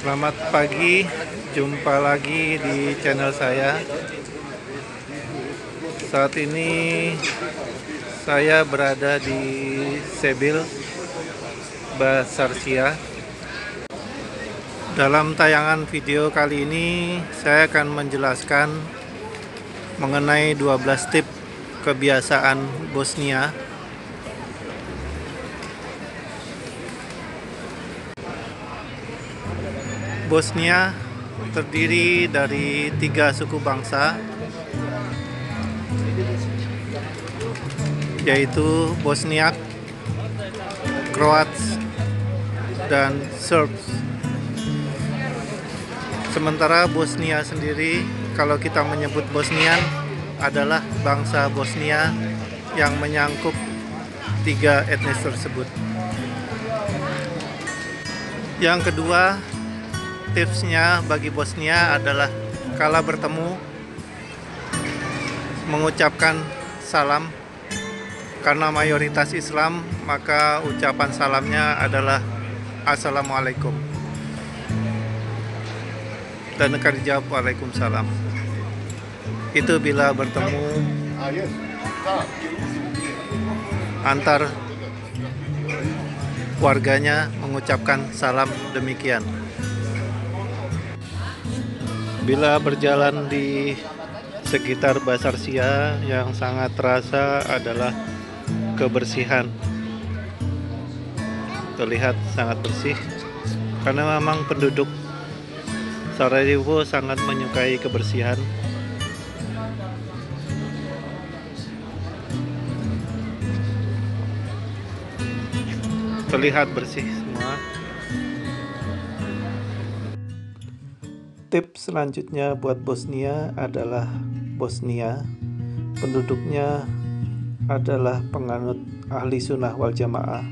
Selamat pagi, jumpa lagi di channel saya. Saat ini saya berada di Sebil, Basarsia. Dalam tayangan video kali ini saya akan menjelaskan mengenai 12 tips kebiasaan Bosnia. Bosnia terdiri dari 3 suku bangsa, yaitu Bosniak, Croats, dan Serbs. Sementara Bosnia sendiri, kalau kita menyebut Bosnian, adalah bangsa Bosnia yang menyangkup 3 etnis tersebut. Yang kedua, tipsnya bagi Bosnia adalah kala bertemu mengucapkan salam. Karena mayoritas Islam, maka ucapan salamnya adalah Assalamualaikum, dan akan dijawab Waalaikumsalam. Itu bila bertemu antar warganya mengucapkan salam demikian. Bila berjalan di sekitar Basarsia, yang sangat terasa adalah kebersihan. Terlihat sangat bersih karena memang penduduk Sarajevo sangat menyukai kebersihan. Terlihat bersih semua. Tips selanjutnya buat Bosnia adalah Bosnia penduduknya adalah penganut ahli sunnah wal jamaah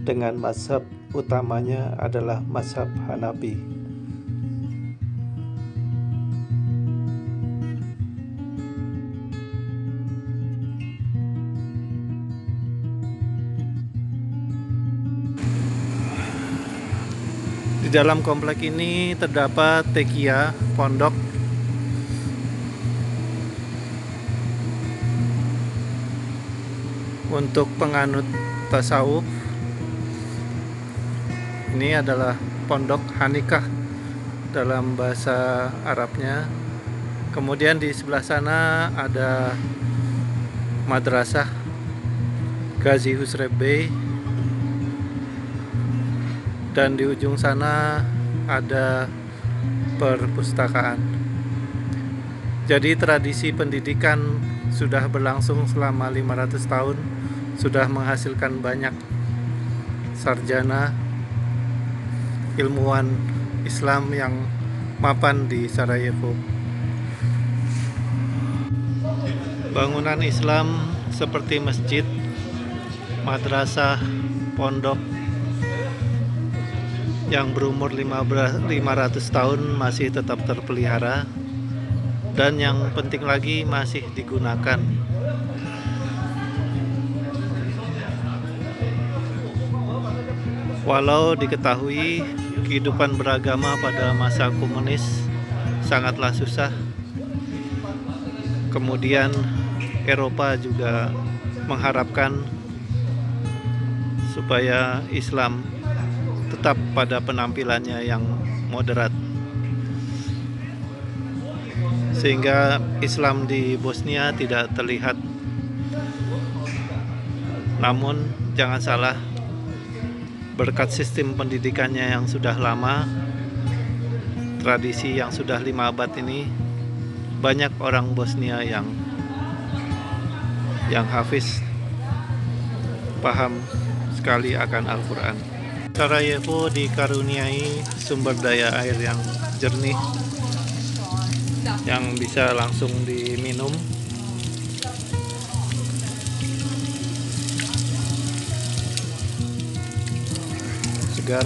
dengan mazhab utamanya adalah mazhab Hanafi. Di dalam komplek ini terdapat tekia, pondok untuk penganut tasawuf. Ini adalah pondok Hanikah dalam bahasa Arabnya. Kemudian di sebelah sana ada madrasah Gazi Husrev Bey. Dan di ujung sana ada perpustakaan. Jadi tradisi pendidikan sudah berlangsung selama 500 tahun, sudah menghasilkan banyak sarjana ilmuwan Islam yang mapan di Sarajevo. Bangunan Islam seperti masjid, madrasah, pondok yang berumur 500 tahun masih tetap terpelihara, dan yang penting lagi masih digunakan. Walau diketahui kehidupan beragama pada masa komunis sangatlah susah, kemudian Eropa juga mengharapkan supaya Islam tetap pada penampilannya yang moderat, sehingga Islam di Bosnia tidak terlihat. Namun jangan salah, berkat sistem pendidikannya yang sudah lama, tradisi yang sudah 5 abad ini, banyak orang Bosnia yang hafiz, paham sekali akan Al-Quran. Sarajevo dikaruniai sumber daya air yang jernih yang bisa langsung diminum. Segar.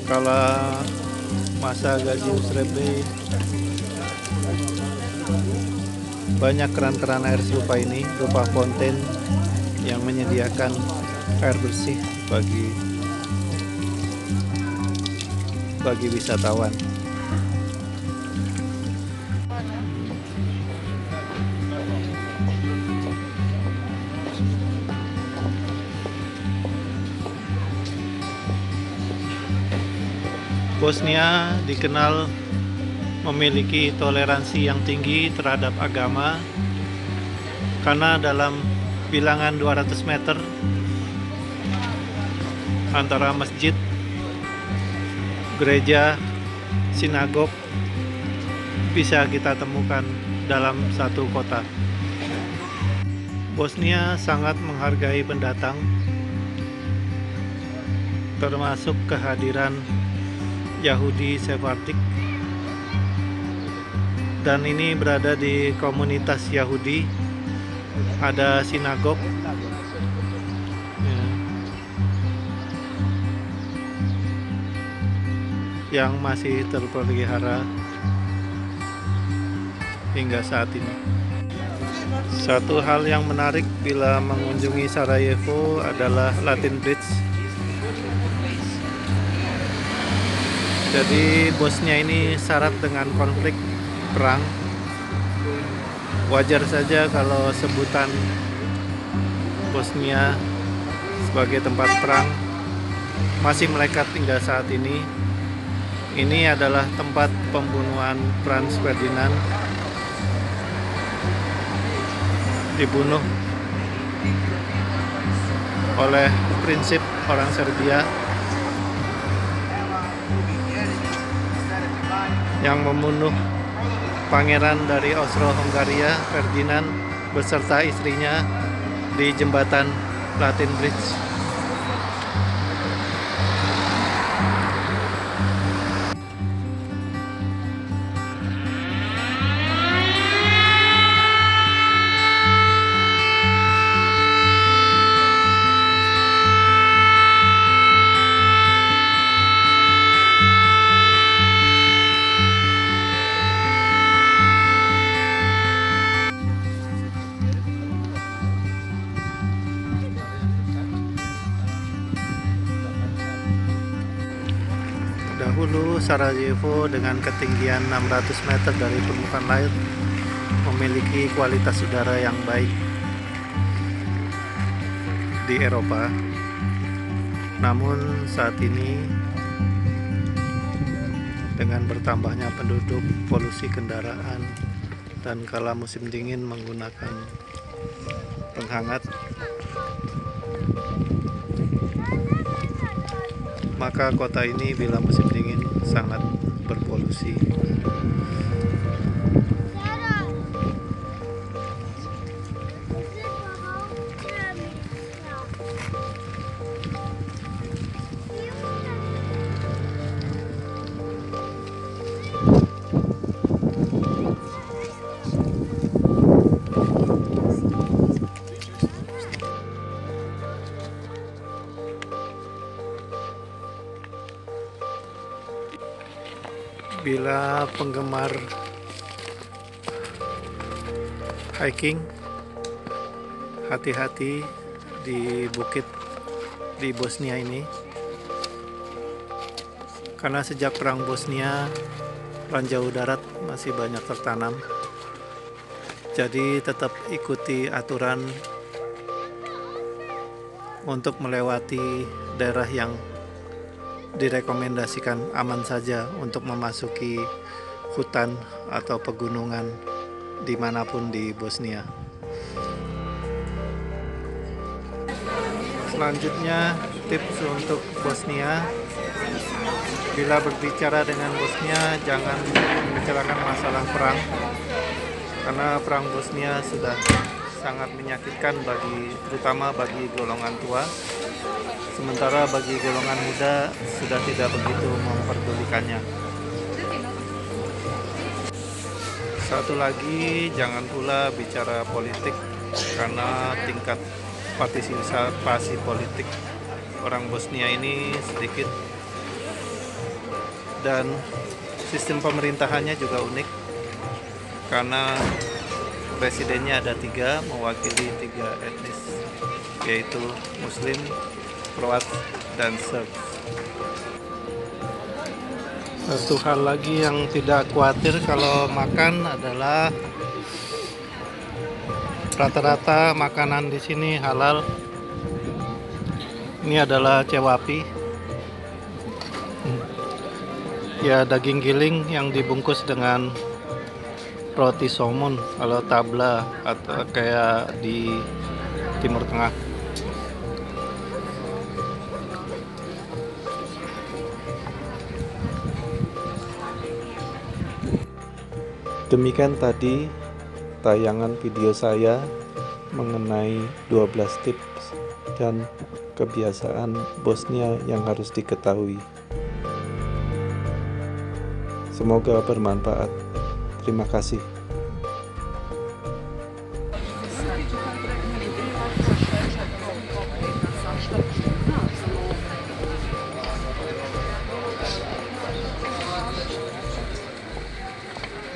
Kalau masa Gazi Husrev Bey Banyak keran-keran air serupa ini berupa fonten yang menyediakan air bersih bagi wisatawan. Bosnia dikenal memiliki toleransi yang tinggi terhadap agama karena dalam bilangan 200 meter antara masjid, gereja, sinagog bisa kita temukan dalam satu kota. Bosnia sangat menghargai pendatang, termasuk kehadiran Yahudi Sephardic, dan ini berada di komunitas Yahudi. Ada sinagog yang masih terpelihara hingga saat ini. Satu hal yang menarik bila mengunjungi Sarajevo adalah Latin Bridge. Jadi Bosnia ini syarat dengan konflik perang. Wajar saja kalau sebutan Bosnia sebagai tempat perang masih melekat hingga saat ini. Ini adalah tempat pembunuhan Franz Ferdinand, dibunuh oleh prinsip orang Serbia yang membunuh pangeran dari Austro-Hungaria Ferdinand beserta istrinya di jembatan Latin Bridge. Dahulu Sarajevo dengan ketinggian 600 meter dari permukaan laut memiliki kualitas udara yang baik di Eropa. Namun saat ini dengan bertambahnya penduduk, polusi kendaraan, dan kala musim dingin menggunakan penghangat, maka kota ini bila musim dingin sangat berpolusi. Bila penggemar hiking, hati-hati di bukit di Bosnia ini, karena sejak perang Bosnia ranjau darat masih banyak tertanam. Jadi tetap ikuti aturan untuk melewati daerah yang direkomendasikan aman saja untuk memasuki hutan atau pegunungan dimanapun di Bosnia. Selanjutnya tips untuk Bosnia, bila berbicara dengan Bosnia jangan membicarakan masalah perang, karena perang Bosnia sudah sangat menyakitkan terutama bagi golongan tua, sementara bagi golongan muda sudah tidak begitu memperdulikannya. Satu lagi, jangan pula bicara politik, karena tingkat partisipasi politik orang Bosnia ini sedikit, dan sistem pemerintahannya juga unik, karena presidennya ada 3, mewakili 3 etnis, yaitu Muslim, Kroat, dan Serb. Satu hal lagi yang tidak khawatir kalau makan adalah rata-rata makanan di sini halal. Ini adalah cewapi, ya daging giling yang dibungkus dengan roti somon kalau tabla atau kayak di Timur Tengah. Demikian tadi tayangan video saya mengenai 12 tips dan kebiasaan Bosnia yang harus diketahui. Semoga bermanfaat. Terima kasih.